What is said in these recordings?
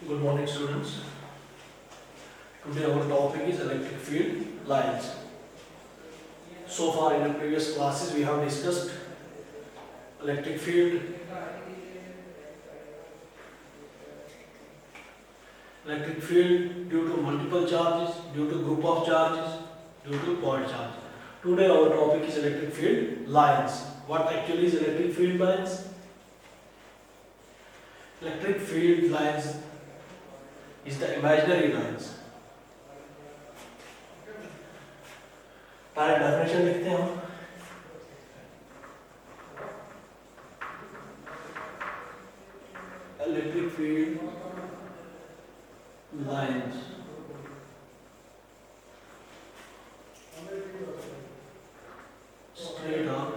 Good morning, students. Today our topic is electric field lines. So far in the previous classes we have discussed electric field, due to multiple charges, due to group of charges, due to point charge. Today our topic is electric field lines. What actually is electric field lines? Electric field lines is the imaginary lines. पहले definition लिखते हैं हम. Electric field lines straight up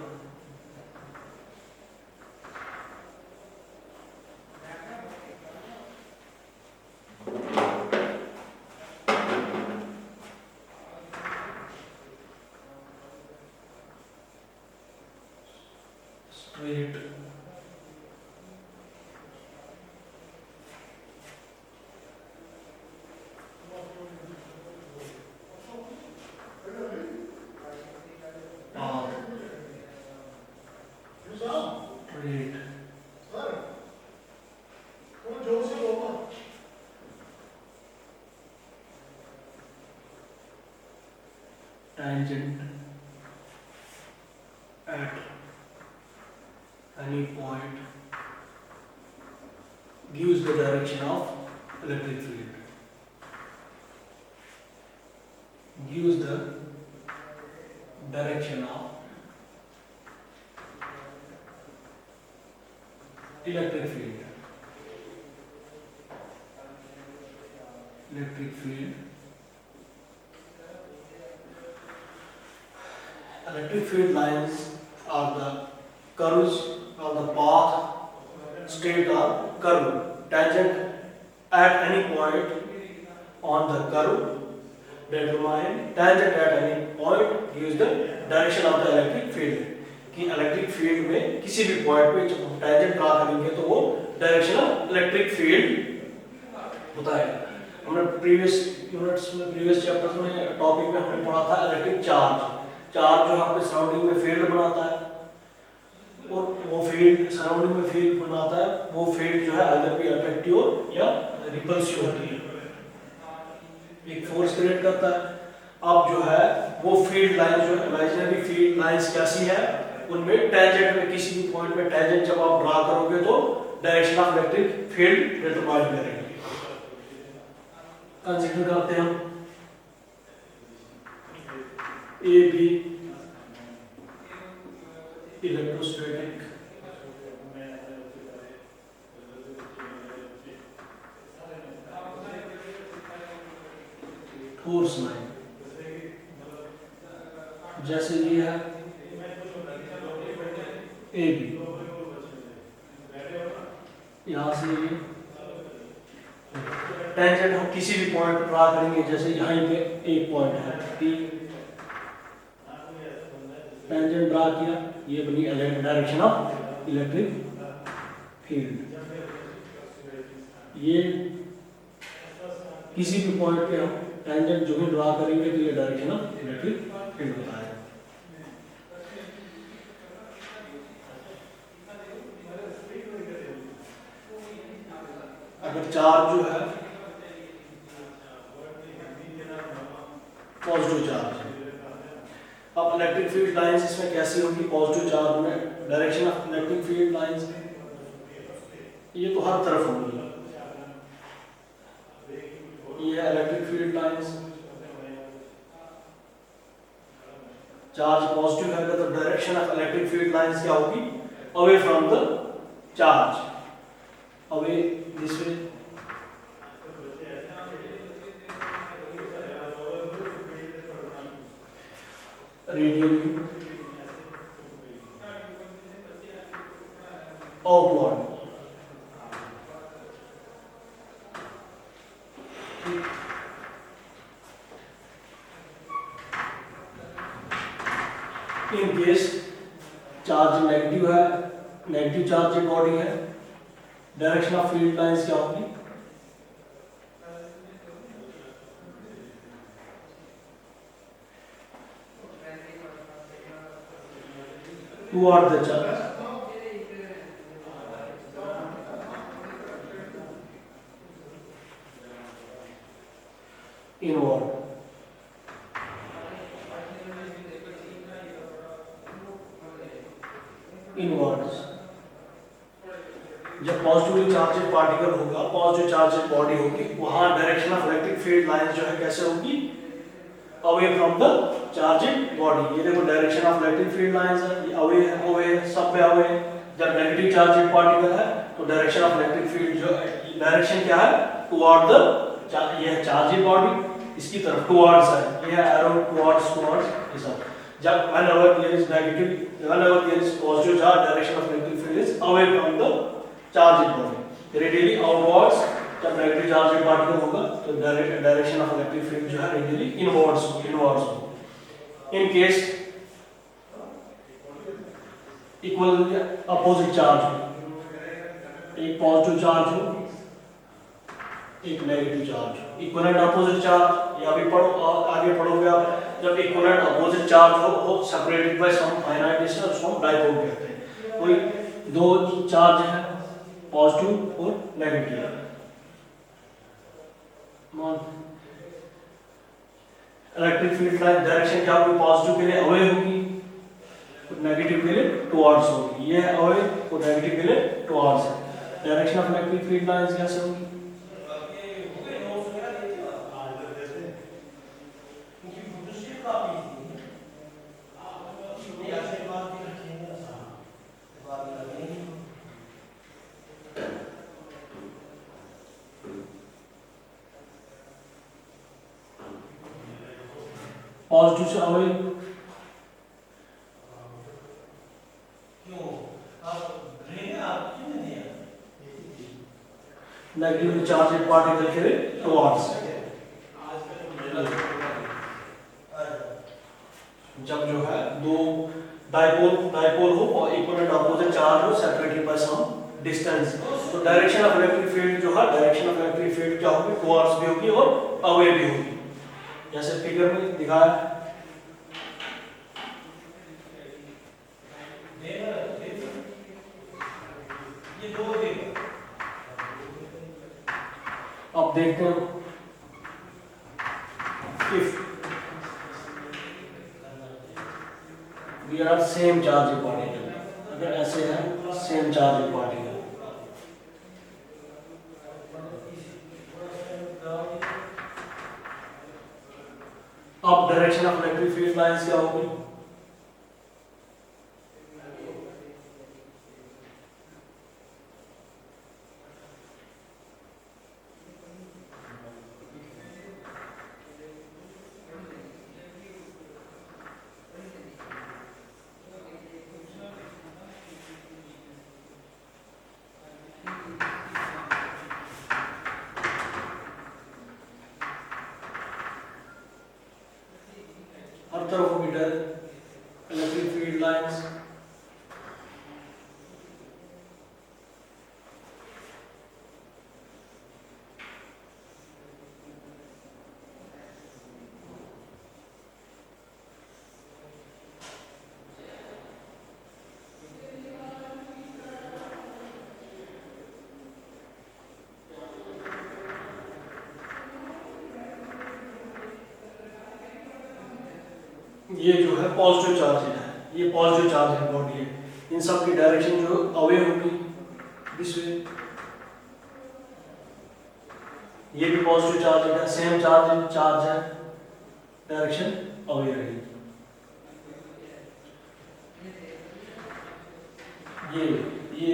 straight path straight tangent at any point gives the direction of electric field. Gives the direction of electric field. Electric field. Electric field lines are the curves on the path, straight or curve, tangent at any point on the curve, determine tangent at any point gives the direction of the electric field. कि electric field में किसी भी point पे जब हम tangent draw करेंगे तो वो डायरेक्शन ऑफ इलेक्ट्रिक फील्ड बताएगा. हमने प्रीवियस यूनिट्स में प्रीवियस चैप्टर्स में टॉपिक में हमने पढ़ा था इलेक्ट्रिक चार्ज जो अपने सराउंडिंग में फील्ड बनाता है और वो फील्ड सराउंडिंग में फील्ड बनाता है. वो फील्ड जो है अगर भी अट्रैक्टिव या रिपल्सिव होती है, एक फोर्स क्रिएट करता है. अब जो है वो फील्ड लाइन जो इमेजिनरी फील्ड लाइंस कैसी है, उनमें टेंजेंट में किसी भी पॉइंट में टेंजेंट जब आप ड्रा करोगे तो direction of electric field determine करेंगे. कंसीडर करते हैं हम A B electrostatic force line. जैसे ये है ए बी, यहां से ये टेंजेंट हम किसी भी पॉइंट पर ड्रा करेंगे. जैसे यहाँ पे एक पॉइंट है P, टेंजेंट ड्रा किया, ये बनी डायरेक्शन ऑफ इलेक्ट्रिक फील्ड. ये किसी भी पॉइंट पे हम टेंजेंट जो भी ड्रा करेंगे तो ये डायरेक्शन ऑफ इलेक्ट्रिक फील्ड होता है. अगर चार्ज जो है पॉजिटिव चार्ज, अब इलेक्ट्रिक फील्ड लाइंस इसमें कैसी होगी? पॉजिटिव चार्ज में direction of electric field lines ये तो हर तरफ होगी. ये है electric field lines. Charge positive है तो direction of electric field lines क्या होगी? Away from the charge, away this way. Radially outward. In case charge negative है, नेगेटिव चार्ज बॉडी है, डायरेक्शन ऑफ फील्ड लाइंस क्या होगी? toward the charge, inward. Inwards. जब positively charged particle होगा, positive charged body होगी, वहां direction of electric field lines जो है कैसे होगी, away from the charged body. ये देखो direction of electric field lines है, ये अवे है, अवे सब पे अवे। जब नेगेटिव चार्जेड पार्टिकल है तो डायरेक्शन ऑफ इलेक्ट्रिक फील्ड जो डायरेक्शन क्या है, टुवर्ड द, ये चार्जेड बॉडी इसकी तरफ टुवर्ड्स है, ये है एरो टुवर्ड्स ये सब। जब whenever there is negative, whenever there is positive charge, direction of electric field is away from the charged body. Radially outwards, जब negative charged particle होगा तो direction of electric field जो है radially inwards होगा. In case equal opposite charge हो, एक positive charge हो, एक negative charge, equivalent opposite charge, या भी पढ़ो आगे पढ़ोगे आप, जब इक्विवेलेंट अपोजिट चार्ज हो separated by some finite distance, उसको हम डाइपोल कहते हैं। कोई दो चार्ज है पॉजिटिव और negative, electric field line direction क्या होगी, पॉजिटिव के लिए अवे होगी, नेगेटिव के लिए टुवर्ड्स होगी। ये अवे और नेगेटिव के लिए टुवर्ड्स है। Direction of electric field lines कैसे होगी, पॉजिटिव से अवे, नेगेटिव चार्ज पार्टिकल के टुवर्ड्स। जब जो है दो डाइपोल हो और इक्विवेलेंट अपोजिट चार्ज हो सेपरेटेड बाय सम डिस्टेंस, तो डायरेक्शन ऑफ इलेक्ट्रिक फील्ड जो है, डायरेक्शन ऑफ इलेक्ट्रिक फील्ड क्या होगी, टुवर्ड्स भी होगी और अवे भी होगी, जैसे फिगर में दिखाया। अब देखते हैं if we are same charge particle, अगर ऐसे है सेम चार्ज पार्टिकल, अब direction of electric field lines क्या होगी, हर तरफ होगी इलेक्ट्रिक फील्ड लाइंस। ये जो है पॉजिटिव चार्ज है, ये पॉजिटिव चार्ज है बॉडी है, इन सब की डायरेक्शन जो अवे होगी दिस वे, ये भी पॉजिटिव चार्ज है, सेम चार्ज है, डायरेक्शन अवे रहेगी। ये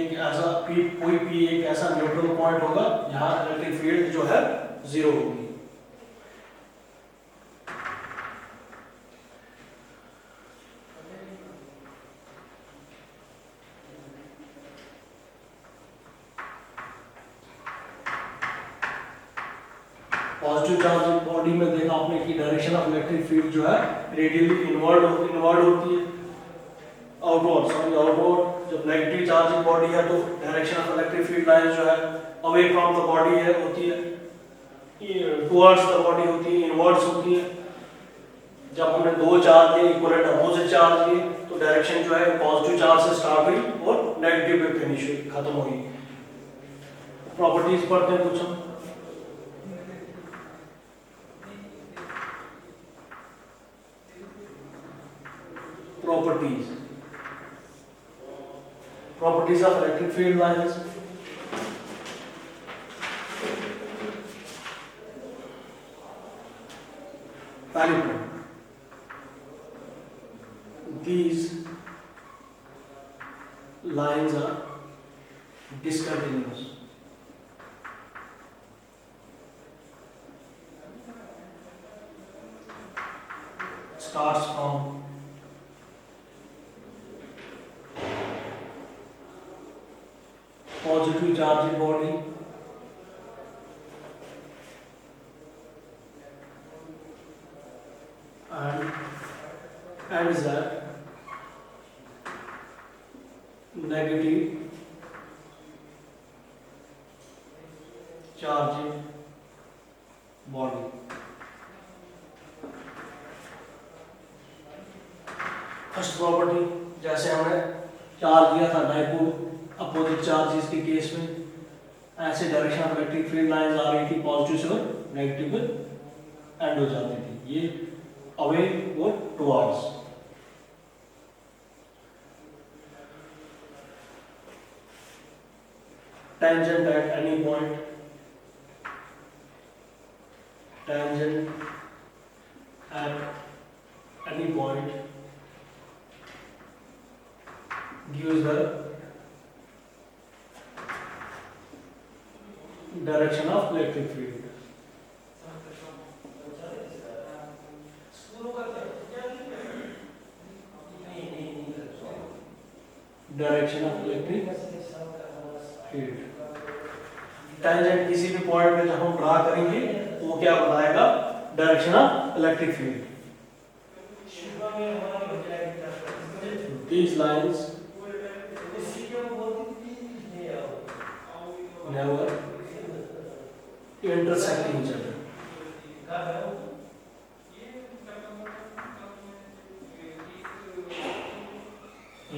एक ऐसा कोई भी एक ऐसा न्यूट्रल पॉइंट होगा जहां इलेक्ट्रिक फील्ड जो है जीरो होगी। पॉजिटिव चार्ज बॉडी में देखा आपने कि डायरेक्शन ऑफ इलेक्ट्रिक फील्ड जो है रेडियली इनवर्ड होती है, आउटवर्ड। जब नेगेटिव चार्ज बॉडी है तो direction of electric field line जो है अवे फ्रॉम द बॉडी है होती है, टुवर्ड्स द बॉडी होती है, इनवर्ड्स होती है। जब हमने दो चार्ज लिए इक्विवेलेंट अपोजिट चार्ज लिए तो डायरेक्शन जो है पॉजिटिव चार्ज से स्टार्ट हुई और नेगेटिव पे फिनिश हुई, खत्म हुई। प्रॉपर्टीज पढ़ते हैं कुछ हम। Properties of electric field lines. पहली point, these lines are discontinuous. Starts from positive charged body and ends at negative charged body. First property, जैसे हमने चार्ज दिया था डाइपोल अपोजिट चार्जेस के केस में, ऐसे direction of electric field lines आ रही थी पॉजिटिव से और नेगेटिव में एंड हो जाती थी, ये अवे और towards. tangent at any point, tangent at any point gives the direction of electric field. Direction of electric field. Tangent किसी भी पॉइंट पे जब हम ड्रा करेंगे वो क्या बताएगा, direction of electric field. These lines never intersect each other.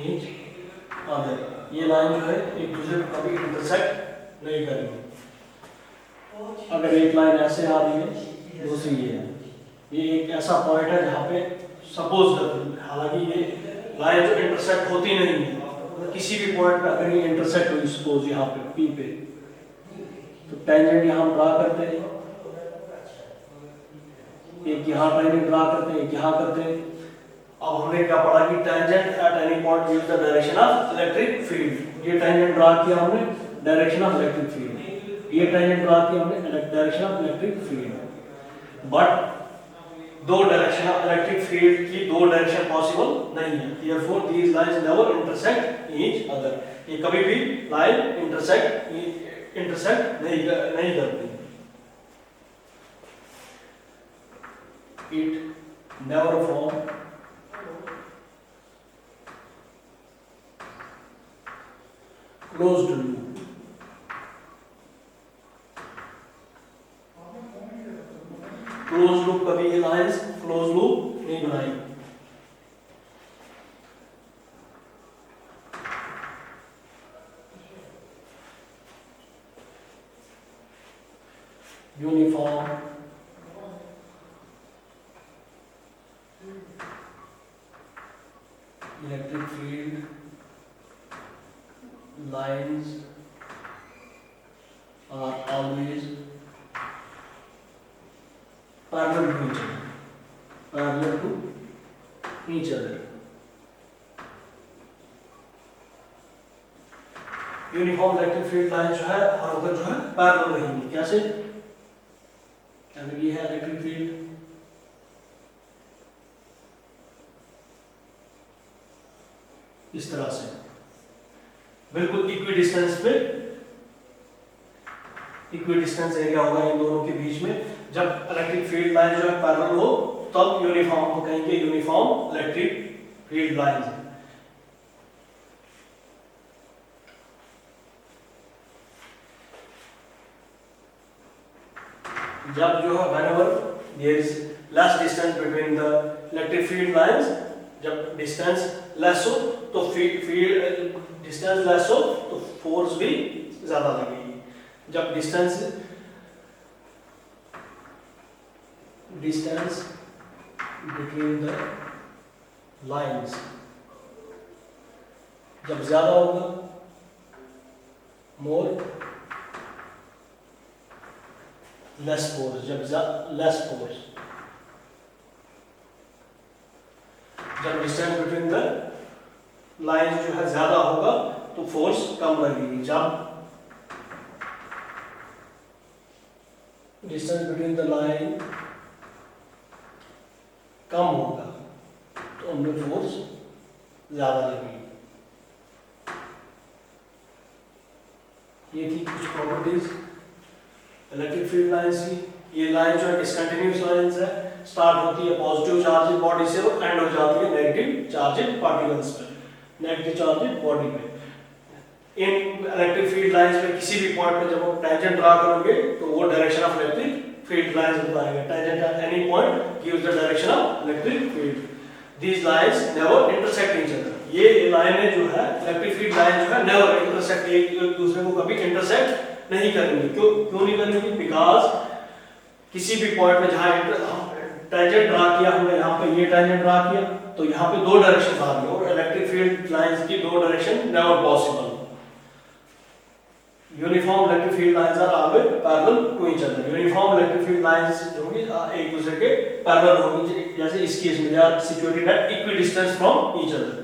Each other. ये लाइन जो है एक दूसरे को कभी इंटरसेक्ट नहीं करेंगे। अगर एक लाइन ऐसे आ रही है, दूसरी ये है, ये एक ऐसा पॉइंट है जहाँ पे सपोज कर, हालांकि ये लाइन जो इंटरसेक्ट होती नहीं है, किसी भी पॉइंट पे अगर ये इंटरसेक्ट हुई सपोज यहाँ पे पी पे, तो टेंजेंट यहाँ ड्रा करते हैं, एक यहाँ टेंजेंट ड्रा करते हैं, एक यहाँ करते हैं। अब हमने क्या पढ़ा कि tangent at any point gives the direction of electric field. ये टेंजेंट ड्रा किया हमने, डायरेक्शन ऑफ इलेक्ट्रिक फील्ड। ये टेंजेंट ड्रा किया हमने, direction of electric field. But दो डायरेक्शन ऑफ इलेक्ट्रिक फील्ड की दो डायरेक्शन पॉसिबल नहीं है, therefore these lines never intersect each other. ये कभी भी लाइन इंटरसेक्ट नहीं करती। It never form closed loop. Close loop कभी ये लाइंस क्लोज लूप नहीं बनाएगी। Uniform electric field lines are always parallel to each other. Parallel to each other. Uniform electric field line जो है हर वक्त जो है पैरेलल रहेंगी। कैसे? ये है इलेक्ट्रिक फील्ड, इस तरह से बिल्कुल इक्वी डिस्टेंस पे, इक्वी डिस्टेंस एरिया होगा इन दोनों के बीच में। जब इलेक्ट्रिक फील्ड लाइन जो है पैरेलल हो तब यूनिफॉर्म को कहेंगे यूनिफॉर्म इलेक्ट्रिक फील्ड लाइन। जब जो है whenever there is less distance between the electric field lines, जब डिस्टेंस लेस हो तो डिस्टेंस लेस हो तो फोर्स भी ज्यादा लगेगी। जब डिस्टेंस बिटवीन द लाइंस जब ज्यादा होगा, more less force, less force. जब डिस्टेंस बिटवीन द लाइंस जो है ज्यादा होगा तो फोर्स कम लगेगी। जब डिस्टेंस बिटवीन द लाइन कम होगा तो उनमें फोर्स ज्यादा लगेगी। ये थी कुछ प्रॉपर्टीज इलेक्ट्रिक फील्ड लाइंस की। ये लाइन जो है डिसकंटिन्यूअस लाइंस है, स्टार्ट होती है पॉजिटिव चार्ज बॉडी से और एंड हो जाती है नेगेटिव चार्ज पार्टिकल्स पे, नेगेटिव चार्ज बॉडी पे। इन इलेक्ट्रिक फील्ड लाइंस पे किसी भी पॉइंट पे जब आप टेंजेंट ड्रा करोगे तो वो direction of electric field lines बताएगा। Tangent at any point gives the direction of electric field. These lines never intersect each other. ये लाइनें जो है इलेक्ट्रिक फील्ड लाइन जो है नेवर इंटरसेक्ट, एक दूसरे को कभी इंटरसेक्ट नहीं करेंगे। क्यों नहीं करेंगे? बिकॉज किसी भी पॉइंट में जहां टेंजेंट ड्रा किया, हमने यहाँ पे ये टेंजेंट ड्रा किया तो यहाँ पे दो डायरेक्शन आ गई और इलेक्ट्रिक फील्ड लाइंस की दो direction never possible. Uniform electric field lines are always parallel to each other. Uniform electric field lines जो होंगी एक दूसरे के पैरेलल होंगी, जैसे इस केस में they are situated at equidistance from each other.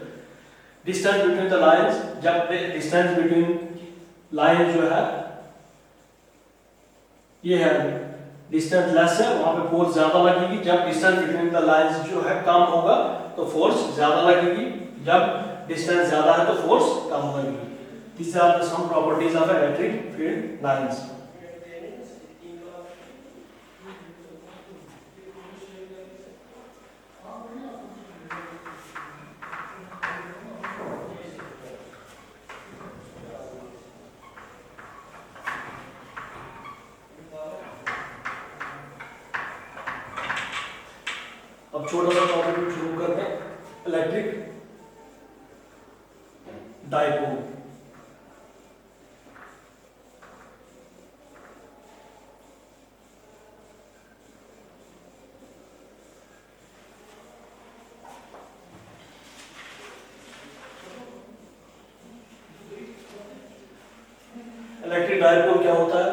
Distance between the lines, जब डिस्टेंस बिटवीन लाइन जो है ये है डिस्टेंस लेस है, वहां पे फोर्स ज्यादा लगेगी। जब डिस्टेंस बिटवीन द लाइंस जो है कम होगा तो फोर्स ज्यादा लगेगी। जब डिस्टेंस ज्यादा है तो फोर्स कम लगेगी। These are the some properties of electric field lines. अब छोटा सा टॉपिक शुरू करते हैं, इलेक्ट्रिक डाइपोल। इलेक्ट्रिक डाइपोल क्या होता है?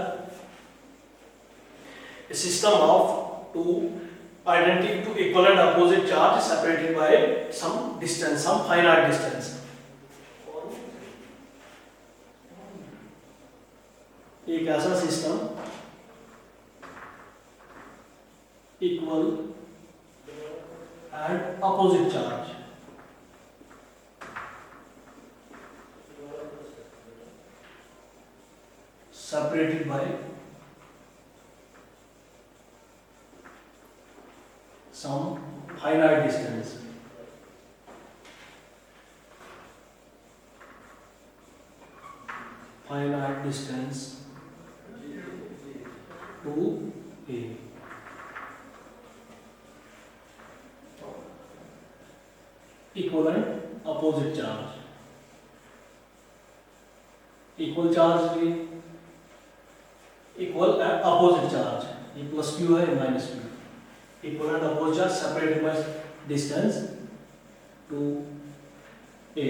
A system of two identical to equal and opposite charge separated by some distance, some finite distance. एक ऐसा system equal and opposite charge separated by some finite distance. Finite distance to A. Equal and opposite charge. Equal charge के equal and opposite charge, ये plus Q है minus Q. Equal and opposite charge separated by distance two A.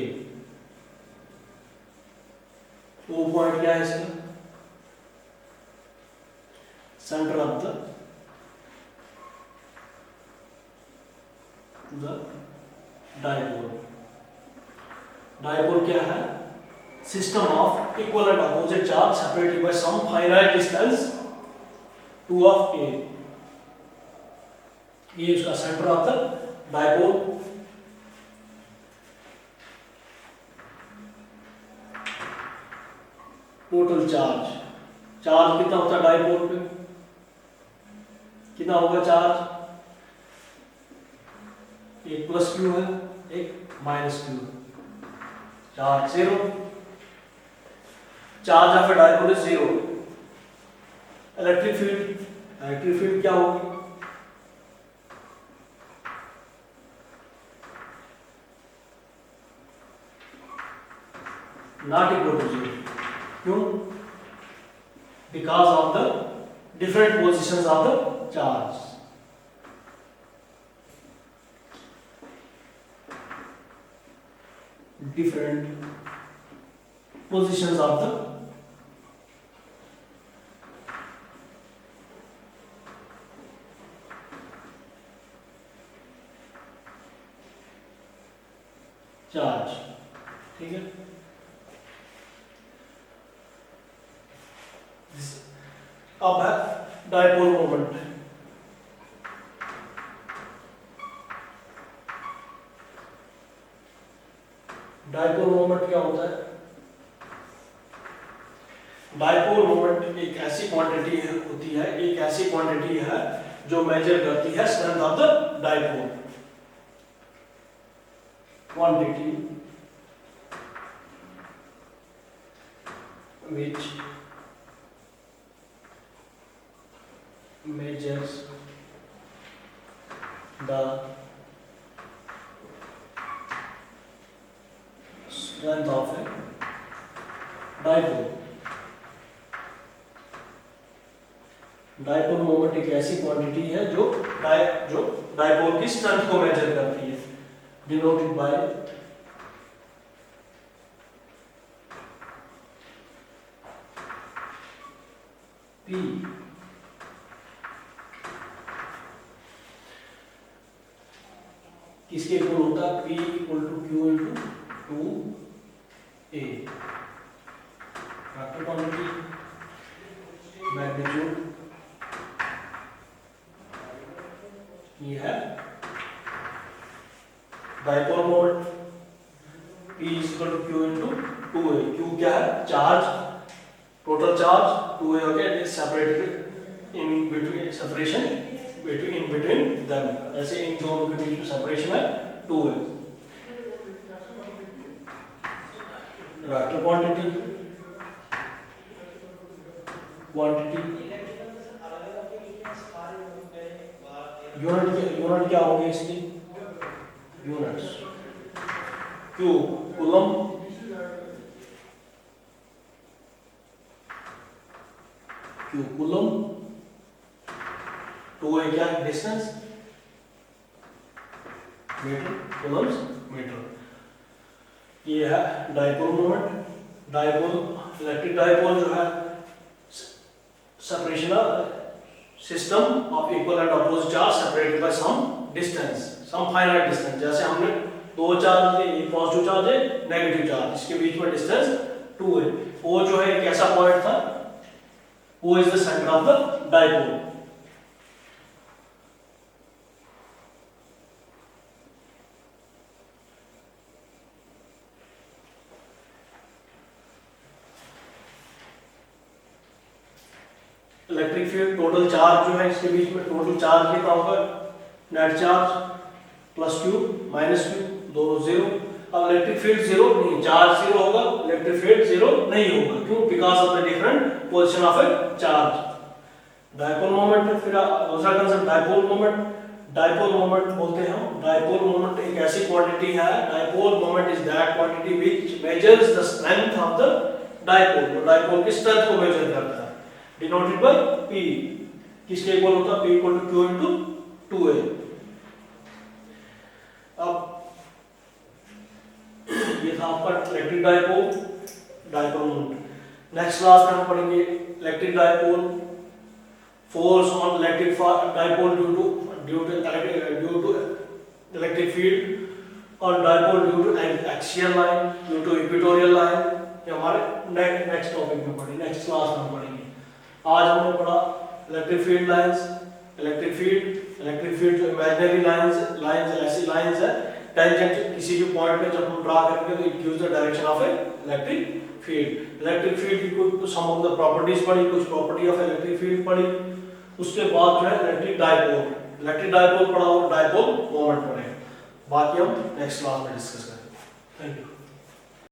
वो point क्या है इसका? Centre of the dipole. Dipole क्या है? System of equal and opposite charge separated by some finite distance 2 of A. ये उसका centre of the dipole. Total charge, charge कितना होता है डाइपोल पे? कितना होगा चार्ज? एक प्लस क्यू है, एक minus Q. Charge zero. Charge of a dipole is zero. Electric field क्या होगी? Not equal to zero. क्यों? Because of the different positions of the charge. Different positions of the charge. ठीक है, अब है dipole moment. Dipole moment क्या होता है? डायपोल मोमेंट एक ऐसी क्वांटिटी होती है, एक ऐसी क्वांटिटी है जो मेजर करती है strength of the dipole. Quantity which measures the strength of a dipole। Dipole moment एक ऐसी क्वांटिटी है जो डायपोल की स्ट्रेंथ को मेजर करती है, डिनोटेड बाय P। किसके इक्वल होता है? P equal to Q into 2A। Vector quantity, magnitude, ये है dipole moment. P equal to Q into 2A। Q क्या है? Charge, total charge. 2A हो गया, separated in between, separation in between them. ऐसे इन दोनों के बीच में सेपरेशन है 2A। वेक्टर क्वांटिटी, यूनिट क्या होगी इसकी? Units. Q coulomb, Q coulomb, 2A क्या? Distance, metre, coulombs metre. ये है dipole moment. Dipole, electric dipole जो है separation of system of equal and opposite charge separated by some distance, some finite distance। जैसे हमने दो चार्ज लिए, एक पॉजिटिव चार्ज है, नेगेटिव चार्ज, इसके बीच में डिस्टेंस 2 है। O जो है एक ऐसा पॉइंट था, O is the center of the dipole। Electric field, total charge जो है इसके बीच में, टोटल चार्ज कितना होगा? Net charge plus Q minus Q, दोनों जीरो। अब इलेक्ट्रिक फील्ड जीरो नहीं, चार्ज जीरो होगा, इलेक्ट्रिक फील्ड जीरो नहीं होगा। क्यों? Because of the different position of A charge. Dipole moment, फिर दूसरा concept dipole moment. Dipole moment बोलते हैं हम, डायपोल मोमेंट एक ऐसी क्वांटिटी है, dipole moment is that quantity which measures the strength of the dipole. Dipole की strength को मेजर करता है, डिनोटेड बाय P। किसके इक्वल होता है? P equal to Q into 2A। अब ये था आपका electric dipole, dipole moment. Next class में हम पढ़ेंगे electric dipole, force on electric dipole due to electric field, और dipole due to axial line, due to equatorial line. ये हमारे नेक्स्ट टॉपिक में पढ़ेंगे, नेक्स्ट क्लास में पढ़ेंगे। आज हमने पढ़ा electric field lines, electric field जो इमेजिनरी लाइंस ऐसी लाइंस है, टेंजेंट किसी भी पॉइंट पे जब हम ड्रा करेंगे तो it gives the direction of A electric field. Electric field की कुछ सम ऑफ द प्रॉपर्टीज पढ़ी, कुछ प्रॉपर्टी ऑफ इलेक्ट्रिक फील्ड पढ़ी। उसके बाद जो है इलेक्ट्रिक डायपोल पढ़ा और डायपोल मोमेंट पढ़े। बाकी हम नेक्स्ट क्लास में डिस्कस करेंगे। Thank you.